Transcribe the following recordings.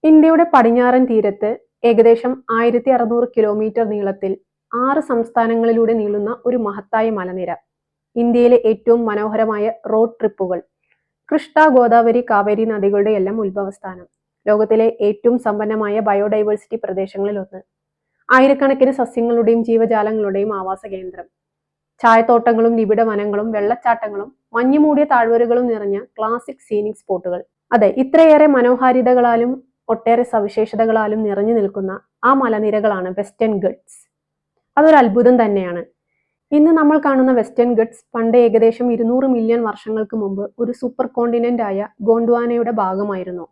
ഇന്ത്യയുടെ പടിഞ്ഞാറൻ തീരത്ത് ഏകദേശം 1600 കിലോമീറ്റർ നീളത്തിൽ 6 സംസ്ഥാനങ്ങളിലൂടെ നീളുന്ന ഒരു മഹത്തായ മലനിര. ഇന്ത്യയിലെ ഏറ്റവും മനോഹരമായ റോഡ് ട്രിപ്പുകൾ. കൃഷ്ണ, ഗോദാവരി, കാവേരി നദികളുടെ എല്ലാം ഉത്ഭവസ്ഥാനം. ലോകത്തിലെ ഏറ്റവും സമ്പന്നമായ ബയോഡൈവേഴ്സിറ്റി പ്രദേശങ്ങളിലൊന്ന്. ആയിരക്കണക്കിന് സസ്യങ്ങളുടെയും ജീവജാലങ്ങളുടെയും ആവാസ കേന്ദ്രം. ചായത്തോട്ടങ്ങളും നിബിഡ വനങ്ങളും വെള്ളച്ചാട്ടങ്ങളും മഞ്ഞുമൂടിയ താഴ്വരകളും നിറഞ്ഞ ക്ലാസിക് സീനിക് സ്പോട്ടുകൾ. അതെ, ഇത്രയേറെ മനോഹാരിതകളാലും ഒട്ടേറെ സവിശേഷതകളാലും നിറഞ്ഞു നിൽക്കുന്ന ആ മലനിരകളാണ് വെസ്റ്റേൺ ഗട്ട്സ്. അതൊരു അത്ഭുതം തന്നെയാണ്. ഇന്ന് നമ്മൾ കാണുന്ന വെസ്റ്റേൺ ഗട്ട്സ് പണ്ട് ഏകദേശം 200 മില്യൺ വർഷങ്ങൾക്ക് മുമ്പ് ഒരു സൂപ്പർ കോണ്ടിനെന്റ് ആയ ഗോണ്ട്വാനയുടെ ഭാഗമായിരുന്നു.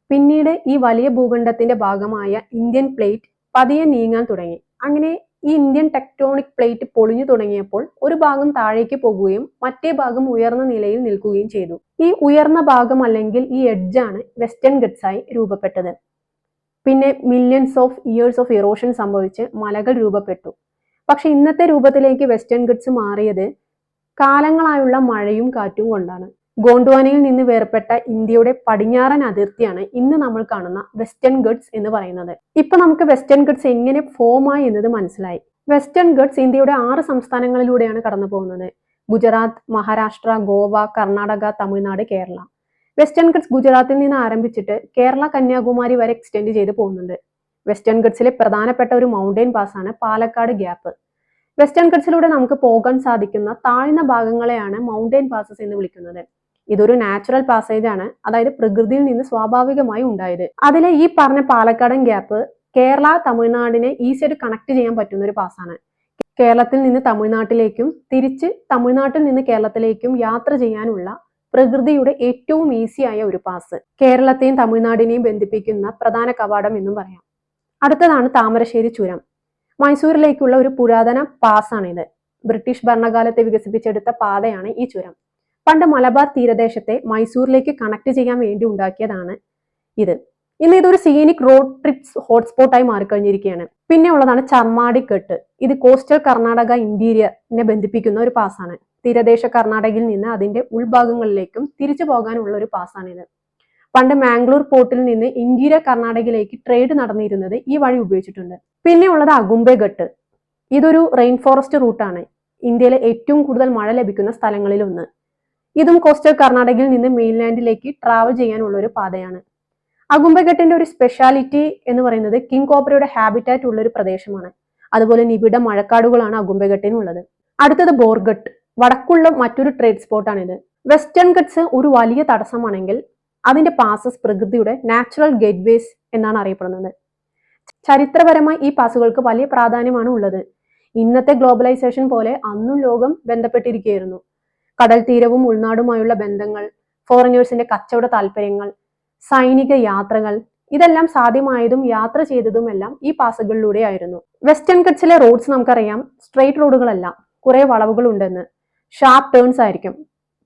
പിന്നീട് ഈ വലിയ ഭൂഖണ്ഡത്തിന്റെ ഭാഗമായ ഇന്ത്യൻ പ്ലേറ്റ് പതിയെ നീങ്ങാൻ തുടങ്ങി. അങ്ങനെ ഈ ഇന്ത്യൻ ടെക്ടോണിക് പ്ലേറ്റ് പൊളിഞ്ഞു തുടങ്ങിയപ്പോൾ ഒരു ഭാഗം താഴേക്ക് പോകുകയും മറ്റേ ഭാഗം ഉയർന്ന നിലയിൽ നിൽക്കുകയും ചെയ്തു. ഈ ഉയർന്ന ഭാഗം അല്ലെങ്കിൽ ഈ എഡ്ജാണ് വെസ്റ്റേൺ ഗട്ട്സ് ആയി രൂപപ്പെട്ടത്. പിന്നെ millions of years of erosion സംഭവിച്ച് മലകൾ രൂപപ്പെട്ടു. പക്ഷെ ഇന്നത്തെ രൂപത്തിലേക്ക് വെസ്റ്റേൺ ഗട്ട്സ് മാറിയത് കാലങ്ങളായുള്ള മഴയും കാറ്റും കൊണ്ടാണ്. ഗോണ്ട്വാനയിൽ നിന്ന് വേർപെട്ട ഇന്ത്യയുടെ പടിഞ്ഞാറൻ അതിർത്തിയാണ് ഇന്ന് നമ്മൾ കാണുന്ന വെസ്റ്റേൺ ഗട്ട്സ് എന്ന് പറയുന്നത്. ഇപ്പൊ നമുക്ക് വെസ്റ്റേൺ ഗട്ട്സ് എങ്ങനെ ഫോമായി എന്നത് മനസ്സിലായി. വെസ്റ്റേൺ ഗട്ട്സ് ഇന്ത്യയുടെ 6 സംസ്ഥാനങ്ങളിലൂടെയാണ് കടന്നു പോകുന്നത്. ഗുജറാത്ത്, മഹാരാഷ്ട്ര, ഗോവ, കർണാടക, തമിഴ്നാട്, കേരള. വെസ്റ്റേൺ ഗട്ട്സ് ഗുജറാത്തിൽ നിന്ന് ആരംഭിച്ചിട്ട് കേരള, കന്യാകുമാരി വരെ എക്സ്റ്റെൻഡ് ചെയ്ത് പോകുന്നുണ്ട്. വെസ്റ്റേൺ ഗട്ട്സിലെ പ്രധാനപ്പെട്ട ഒരു മൗണ്ടൈൻ പാസാണ് പാലക്കാട് ഗ്യാപ്പ്. വെസ്റ്റേൺ ഗട്ട്സിലൂടെ നമുക്ക് പോകാൻ സാധിക്കുന്ന താഴ്ന്ന ഭാഗങ്ങളെയാണ് മൗണ്ടൈൻ പാസസ് എന്ന് വിളിക്കുന്നത്. ഇതൊരു നാച്ചുറൽ പാസേജ് ആണ്, അതായത് പ്രകൃതിയിൽ നിന്ന് സ്വാഭാവികമായി ഉണ്ടായത്. അതിലെ ഈ പറഞ്ഞ പാലക്കാടൻ ഗ്യാപ്പ് കേരള, തമിഴ്നാടിനെ ഈസിയായിട്ട് കണക്ട് ചെയ്യാൻ പറ്റുന്ന ഒരു പാസ്സാണ്. കേരളത്തിൽ നിന്ന് തമിഴ്നാട്ടിലേക്കും തിരിച്ച് തമിഴ്നാട്ടിൽ നിന്ന് കേരളത്തിലേക്കും യാത്ര ചെയ്യാനുള്ള പ്രകൃതിയുടെ ഏറ്റവും ഈസിയായ ഒരു പാസ്. കേരളത്തെയും തമിഴ്നാടിനെയും ബന്ധിപ്പിക്കുന്ന പ്രധാന കവാടം എന്നും പറയാം. അടുത്തതാണ് താമരശ്ശേരി ചുരം. മൈസൂരിലേക്കുള്ള ഒരു പുരാതന പാസ്സാണിത്. ബ്രിട്ടീഷ് ഭരണകാലത്തെ വികസിപ്പിച്ചെടുത്ത പാതയാണ് ഈ ചുരം. പണ്ട് മലബാർ തീരദേശത്തെ മൈസൂരിലേക്ക് കണക്ട് ചെയ്യാൻ വേണ്ടി ഉണ്ടാക്കിയതാണ് ഇത്. ഇന്ന് ഇതൊരു സീനിക് റോഡ് ട്രിപ്സ് ഹോട്ട്സ്പോട്ടായി മാറിക്കഴിഞ്ഞിരിക്കുകയാണ്. പിന്നെ ഉള്ളതാണ് ചർമാടിക്കെട്ട്. ഇത് കോസ്റ്റൽ കർണാടക ഇന്റീരിയറിനെ ബന്ധിപ്പിക്കുന്ന ഒരു പാസ്സാണ്. തീരദേശ കർണാടകയിൽ നിന്ന് അതിന്റെ ഉൾഭാഗങ്ങളിലേക്കും തിരിച്ചു പോകാനുള്ള ഒരു പാസ്സാണിത്. പണ്ട് മാംഗ്ലൂർ പോർട്ടിൽ നിന്ന് ഇന്റീരിയർ കർണാടകയിലേക്ക് ട്രേഡ് നടന്നിരുന്നത് ഈ വഴി ഉപയോഗിച്ചിട്ടുണ്ട്. പിന്നെ ഉള്ളത് അഗുംബെഘട്ട്. ഇതൊരു റെയിൻ ഫോറസ്റ്റ് റൂട്ടാണ്. ഇന്ത്യയിലെ ഏറ്റവും കൂടുതൽ മഴ ലഭിക്കുന്ന സ്ഥലങ്ങളിൽ ഒന്ന്. ഇതും കോസ്റ്റൽ കർണാടകയിൽ നിന്ന് മെയിൻലാൻഡിലേക്ക് ട്രാവൽ ചെയ്യാനുള്ള ഒരു പാതയാണ്. അഗുംബെഘട്ടിന്റെ ഒരു സ്പെഷ്യാലിറ്റി എന്ന് പറയുന്നത് കിങ് കോബ്രയുടെ ഹാബിറ്റാറ്റ് ഉള്ള ഒരു പ്രദേശമാണ്. അതുപോലെ നിബിഡ മഴക്കാടുകളാണ് അഗുംബെഘട്ടിനുള്ളത്. അടുത്തത് ബോർഗട്ട്, വടക്കുള്ള മറ്റൊരു ട്രേഡ് സ്പോട്ടാണിത്. വെസ്റ്റേൺ ഗട്ട്സ് ഒരു വലിയ തടസ്സമാണെങ്കിൽ അതിന്റെ പാസസ് പ്രകൃതിയുടെ നാച്ചുറൽ ഗേറ്റ്വേസ് എന്നാണ് അറിയപ്പെടുന്നത്. ചരിത്രപരമായി ഈ പാസുകൾക്ക് വലിയ പ്രാധാന്യമാണ് ഉള്ളത്. ഇന്നത്തെ ഗ്ലോബലൈസേഷൻ പോലെ അന്നും ലോകം ബന്ധപ്പെട്ടിരിക്കുകയായിരുന്നു. കടൽ തീരവും ഉൾനാടുമായുള്ള ബന്ധങ്ങൾ, ഫോറിനേഴ്സിന്റെ കച്ചവട താല്പര്യങ്ങൾ, സൈനിക യാത്രകൾ, ഇതെല്ലാം സാധ്യമായതും യാത്ര ചെയ്തതുമെല്ലാം ഈ പാസുകളിലൂടെ ആയിരുന്നു. വെസ്റ്റേൺ ഗട്ട്സിലെ റോഡ്സ് നമുക്കറിയാം സ്ട്രെയിറ്റ് റോഡുകളല്ല, കുറെ വളവുകൾ ഉണ്ടെന്ന്. ഷാർപ്പ് ടേൺസ് ആയിരിക്കും.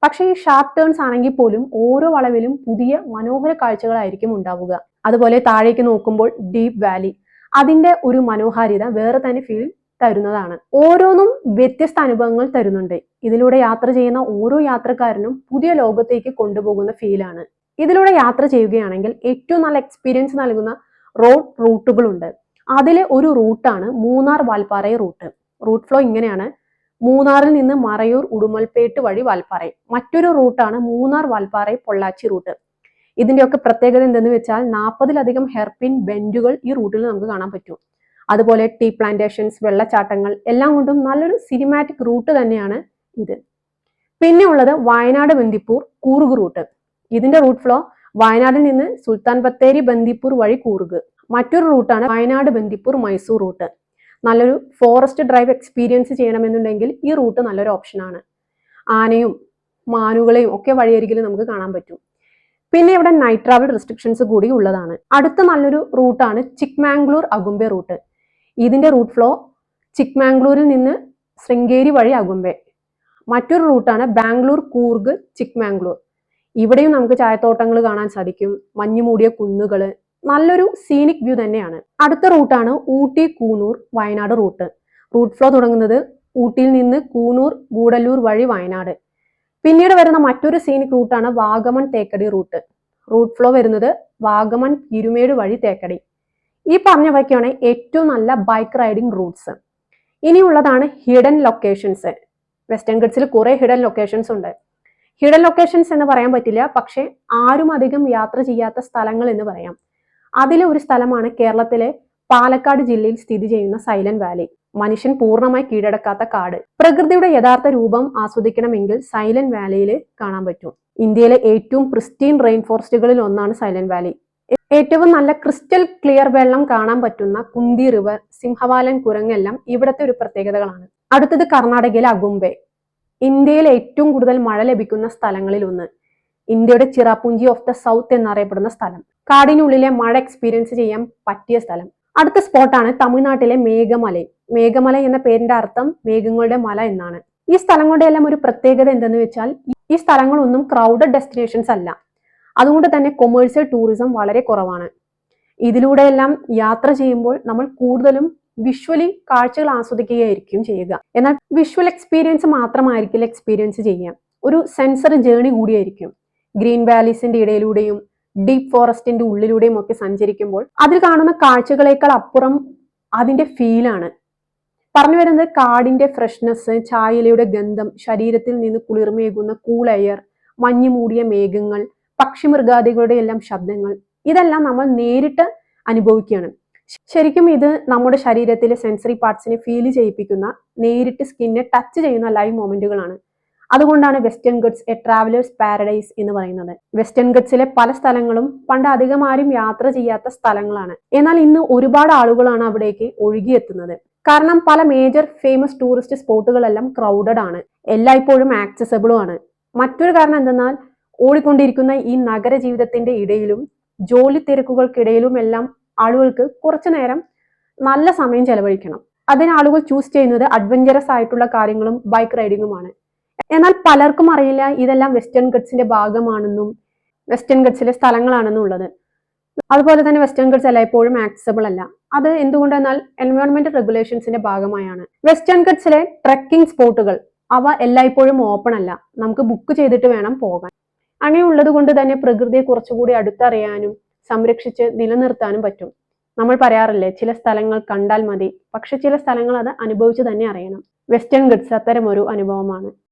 പക്ഷേ ഈ ഷാർപ്പ് ടേൺസ് ആണെങ്കിൽ പോലും ഓരോ വളവിലും പുതിയ മനോഹര കാഴ്ചകളായിരിക്കും ഉണ്ടാവുക. അതുപോലെ താഴേക്ക് നോക്കുമ്പോൾ ഡീപ്പ് വാലി, അതിന്റെ ഒരു മനോഹാരിത വേറെ തന്നെ ഫീൽ തരുന്നതാണ്. ഓരോന്നും വ്യത്യസ്ത അനുഭവങ്ങൾ തരുന്നുണ്ട്. ഇതിലൂടെ യാത്ര ചെയ്യുന്ന ഓരോ യാത്രക്കാരനും പുതിയ ലോകത്തേക്ക് കൊണ്ടുപോകുന്ന ഫീലാണ്. ഇതിലൂടെ യാത്ര ചെയ്യുകയാണെങ്കിൽ ഏറ്റവും നല്ല എക്സ്പീരിയൻസ് നൽകുന്ന റോഡ് റൂട്ടുകളുണ്ട്. അതിലെ ഒരു റൂട്ടാണ് Munnar Valparai route. Route flow ഇങ്ങനെയാണ്: മൂന്നാറിൽ നിന്ന് മറയൂർ, ഉടുമൽപേട്ട് വഴി വാൽപ്പാറ. മറ്റൊരു റൂട്ടാണ് മൂന്നാർ വാൽപ്പാറ പൊള്ളാച്ചി റൂട്ട്. ഇതിന്റെയൊക്കെ പ്രത്യേകത എന്തെന്ന് വെച്ചാൽ 40-ലധികം ഹെയർപിൻ ബെൻഡുകൾ ഈ റൂട്ടിൽ നമുക്ക് കാണാൻ പറ്റും. അതുപോലെ ടീ പ്ലാന്റേഷൻസ്, വെള്ളച്ചാട്ടങ്ങൾ എല്ലാം കൊണ്ടും നല്ലൊരു സിനിമാറ്റിക് റൂട്ട് തന്നെയാണ് ഇത്. പിന്നെ ഉള്ളത് വയനാട് ബന്ദിപ്പൂർ കൂർഗ് റൂട്ട്. ഇതിന്റെ റൂട്ട് ഫ്ലോ വയനാടിൽ നിന്ന് സുൽത്താൻ ബത്തേരി ബന്ദിപ്പൂർ വഴി കൂർഗ്. മറ്റൊരു റൂട്ടാണ് വയനാട് ബന്ദിപ്പൂർ മൈസൂർ റൂട്ട്. നല്ലൊരു ഫോറസ്റ്റ് ഡ്രൈവ് എക്സ്പീരിയൻസ് ചെയ്യണമെന്നുണ്ടെങ്കിൽ ഈ റൂട്ട് നല്ലൊരു ഓപ്ഷനാണ്. ആനയും മാനുകളെയും ഒക്കെ വഴിയരികിൽ നമുക്ക് കാണാൻ പറ്റും. പിന്നെ ഇവിടെ നൈറ്റ് ട്രാവൽ റെസ്ട്രിക്ഷൻസ് കൂടി ഉള്ളതാണ്. അടുത്ത നല്ലൊരു റൂട്ടാണ് ചിക്മാംഗ്ലൂർ അഗുംബെ റൂട്ട്. ഇതിന്റെ റൂട്ട് ഫ്ലോ ചിക്മാംഗ്ലൂരിൽ നിന്ന് ശൃംഗേരി വഴി അഗുംബെ. മറ്റൊരു റൂട്ടാണ് ബാംഗ്ലൂർ കൂർഗ് ചിക്മാംഗ്ലൂർ. ഇവിടെയും നമുക്ക് ചായത്തോട്ടങ്ങൾ കാണാൻ സാധിക്കും, മഞ്ഞുമൂടിയ കുന്നുകള്, നല്ലൊരു സീനിക് വ്യൂ തന്നെയാണ്. അടുത്ത റൂട്ടാണ് Ooty Coonoor Wayanad route. Route flow തുടങ്ങുന്നത് ഊട്ടിയിൽ നിന്ന് കൂനൂർ ഗൂഡല്ലൂർ വഴി വയനാട്. പിന്നീട് വരുന്ന മറ്റൊരു സീനിക് റൂട്ടാണ് Vagamon Thekkady route. Route flow വരുന്നത് വാഗമൺ, ഇരുമേട് വഴി തേക്കടി. ഈ പറഞ്ഞവയ്ക്കാണ് ഏറ്റവും നല്ല ബൈക്ക് റൈഡിംഗ് റൂട്ട്സ്. ഇനിയുള്ളതാണ് ഹിഡൻ ലൊക്കേഷൻസ്. വെസ്റ്റേൺ ഗട്ട്സിൽ കുറെ ഹിഡൻ ലൊക്കേഷൻസ് ഉണ്ട്. ഹിഡൻ ലൊക്കേഷൻസ് എന്ന് പറയാൻ പറ്റില്ല, പക്ഷെ ആരും അധികം യാത്ര ചെയ്യാത്ത സ്ഥലങ്ങൾ എന്ന് പറയാം. അതിലെ ഒരു സ്ഥലമാണ് കേരളത്തിലെ പാലക്കാട് ജില്ലയിൽ സ്ഥിതി ചെയ്യുന്ന സൈലന്റ് വാലി. മനുഷ്യൻ പൂർണ്ണമായി കീഴടക്കാത്ത കാട്. പ്രകൃതിയുടെ യഥാർത്ഥ രൂപം ആസ്വദിക്കണമെങ്കിൽ സൈലന്റ് വാലിയിൽ കാണാൻ പറ്റും. ഇന്ത്യയിലെ ഏറ്റവും പ്രിസ്റ്റീൻ റെയിൻ ഫോറസ്റ്റുകളിൽ ഒന്നാണ് സൈലന്റ് വാലി. ഏറ്റവും നല്ല ക്രിസ്റ്റൽ ക്ലിയർ വെള്ളം കാണാൻ പറ്റുന്ന കുന്തി റിവർ, സിംഹവാലൻ കുരങ്ങെല്ലാം ഇവിടുത്തെ ഒരു പ്രത്യേകതകളാണ്. അടുത്തത് കർണാടകയിലെ അഗുംബെ. ഇന്ത്യയിലെ ഏറ്റവും കൂടുതൽ മഴ ലഭിക്കുന്ന സ്ഥലങ്ങളിൽ ഒന്ന്. ഇന്ത്യയുടെ ചിറാപുഞ്ചി ഓഫ് ദ സൗത്ത് എന്നറിയപ്പെടുന്ന സ്ഥലം. കാടിനുള്ളിലെ മഴ എക്സ്പീരിയൻസ് ചെയ്യാൻ പറ്റിയ സ്ഥലം. അടുത്ത സ്പോട്ടാണ് തമിഴ്നാട്ടിലെ മേഘമല. മേഘമല എന്ന പേരിന്റെ അർത്ഥം മേഘങ്ങളുടെ മല എന്നാണ്. ഈ സ്ഥലങ്ങളുടെ എല്ലാം ഒരു പ്രത്യേകത എന്തെന്ന് വെച്ചാൽ ഈ സ്ഥലങ്ങളൊന്നും ക്രൗഡഡ് ഡെസ്റ്റിനേഷൻസ് അല്ല. അതുകൊണ്ട് തന്നെ കൊമേഴ്സ്യൽ ടൂറിസം വളരെ കുറവാണ്. ഇതിലൂടെയെല്ലാം യാത്ര ചെയ്യുമ്പോൾ നമ്മൾ കൂടുതലും വിഷ്വലി കാഴ്ചകൾ ആസ്വദിക്കുകയായിരിക്കും ചെയ്യുക. എന്നാൽ വിഷ്വൽ എക്സ്പീരിയൻസ് മാത്രമായിരിക്കില്ല എക്സ്പീരിയൻസ് ചെയ്യാം, ഒരു സെൻസറി ജേർണി കൂടിയായിരിക്കും. ഗ്രീൻ വാലീസിന്റെ ഇടയിലൂടെയും ഡീപ്പ് ഫോറസ്റ്റിന്റെ ഉള്ളിലൂടെയും ഒക്കെ സഞ്ചരിക്കുമ്പോൾ അതിൽ കാണുന്ന കാഴ്ചകളേക്കാൾ അപ്പുറം അതിന്റെ ഫീലാണ്. പറഞ്ഞു വരുന്നത് കാടിന്റെ ഫ്രഷ്നെസ്, ചായലയുടെ ഗന്ധം, ശരീരത്തിൽ നിന്ന് കുളിർമേകുന്ന കൂൾ എയർ, മഞ്ഞു മൂടിയ മേഘങ്ങൾ, പക്ഷിമൃഗാദികളുടെ എല്ലാം ശബ്ദങ്ങൾ, ഇതെല്ലാം നമ്മൾ നേരിട്ട് അനുഭവിക്കുകയാണ്. ശരിക്കും ഇത് നമ്മുടെ ശരീരത്തിലെ സെൻസറി പാർട്സിനെ ഫീൽ ചെയ്യിപ്പിക്കുന്ന, നേരിട്ട് സ്കിന്നെ ടച്ച് ചെയ്യുന്ന ലൈവ് മൊമെന്റുകളാണ്. അതുകൊണ്ടാണ് western guts A travellers paradise എന്ന് പറയുന്നത്. വെസ്റ്റേൺ ഗട്ട്സിലെ പല സ്ഥലങ്ങളും പണ്ട് അധികം ആരും യാത്ര ചെയ്യാത്ത സ്ഥലങ്ങളാണ്. എന്നാൽ ഇന്ന് ഒരുപാട് ആളുകളാണ് അവിടേക്ക് ഒഴുകിയെത്തുന്നത്. കാരണം പല മേജർ ഫേമസ് ടൂറിസ്റ്റ് സ്പോട്ടുകളെല്ലാം ക്രൗഡഡ് ആണ്, എല്ലായ്പ്പോഴും ആക്സസബിളും ആണ്. മറ്റൊരു കാരണം എന്തെന്നാൽ ഓടിക്കൊണ്ടിരിക്കുന്ന ഈ നഗര ജീവിതത്തിന്റെ ഇടയിലും ജോലി തിരക്കുകൾക്കിടയിലും എല്ലാം ആളുകൾക്ക് കുറച്ചു നേരം നല്ല സമയം ചെലവഴിക്കണം. അതിന് ആളുകൾ ചൂസ് ചെയ്യുന്നത് അഡ്വഞ്ചറസ് ആയിട്ടുള്ള കാര്യങ്ങളും ബൈക്ക് റൈഡിങ്ങുമാണ്. എന്നാൽ പലർക്കും അറിയില്ല ഇതെല്ലാം വെസ്റ്റേൺ ഗട്ട്സിന്റെ ഭാഗമാണെന്നും വെസ്റ്റേൺ ഗട്ട്സിലെ സ്ഥലങ്ങളാണെന്നും ഉള്ളത്. അതുപോലെ തന്നെ വെസ്റ്റേൺ ഗട്ട്സ് എല്ലായ്പ്പോഴും ആക്സസബിൾ അല്ല. അത് എന്തുകൊണ്ടെന്നാൽ എൻവയോൺമെന്റൽ റെഗുലേഷൻസിന്റെ ഭാഗമായാണ്. വെസ്റ്റേൺ ഗട്ട്സിലെ ട്രെക്കിംഗ് സ്പോട്ടുകൾ അവ എല്ലായ്പ്പോഴും ഓപ്പൺ അല്ല, നമുക്ക് ബുക്ക് ചെയ്തിട്ട് വേണം പോകാൻ. അങ്ങനെയുള്ളത് കൊണ്ട് തന്നെ പ്രകൃതിയെ കുറച്ചുകൂടി അടുത്തറിയാനും സംരക്ഷിച്ച് നിലനിർത്താനും പറ്റും. നമ്മൾ പറയാറില്ലേ, ചില സ്ഥലങ്ങൾ കണ്ടാൽ മതി, പക്ഷെ ചില സ്ഥലങ്ങൾ അത് അനുഭവിച്ച് തന്നെ അറിയണം. വെസ്റ്റേൺ ഗട്ട്സ് അത്തരം ഒരു അനുഭവമാണ്.